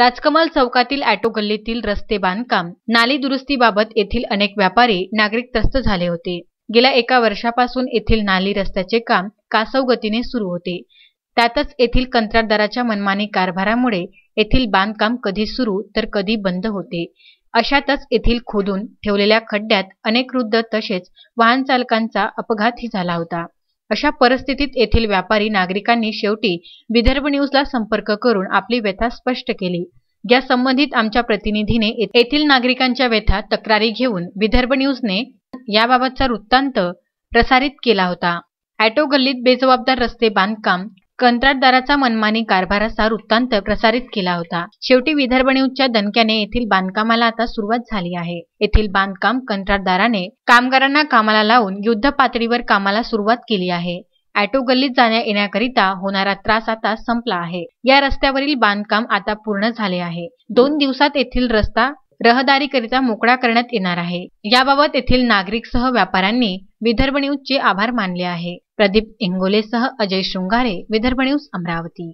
राजकमल चौकातील ऑटो गल्लीतील रस्ते बांधकाम, नाली दुरुस्तीबाबत येथील अनेक व्यापारी, नागरिक त्रस्त झाले होते. गेल्या 1 वर्षापासून येथील नाली रस्त्याचे काम कासव गतीने सुरू होते. त्यातच येथील कंत्राटदाराच्या मनमानी कारभारामुळे येथील बांधकाम कधी सुरू तर कधी बंद होते. अशातच येथील खोदून ठेवलेल्या खड्ड्यात अनेक वृद्ध तसेच वाहन चालकांचा अपघातही झाला होता. अशा परिस्थितीत येथील व्यापारी नागरिकांनी शेवटी विदर्भ न्यूजला संपर्क करून आपली व्यथा स्पष्ट केली. या संबंधित आमच्या प्रतिनिधीने येथील नागरिकांच्या व्यथा तक्रारी घेऊन विदर्भ न्यूजने याबाबतचा वृत्तांत प्रसारित केला होता. ऑटो गल्लीत बेजबाबदार रस्ते बांधकाम, कंत्राटदाराचा मनमानी कारभार असा वृत्तांत प्रसारित केला होता. शेवटी विदर्भ न्यूजच्या दणक्याने येथील बांधकामाला आता सुरुवात झाली आहे. येथील बांधकाम कंत्राटदाराने कामगारांना कामाला लावून युद्ध पातळीवर कामाला सुरुवात केली आहे. ऑटो गल्लीत जाण्या येण्याकरिता होणारा त्रास आता संपला आहे. या रस्त्यावरील बांधकाम आता पूर्ण झाले आहे. 2 दिवसात येथील रस्ता रहदारीकरिता मोकळा करण्यात येणार आहे. याबाबत येथील नागरिक सह व्यापाऱ्यांनी विदर्भ न्यूजचे आभार मानले आहे. प्रदीप इंगोलेसह अजय शृंगारे, विदर्भ न्यूज, अमरावती.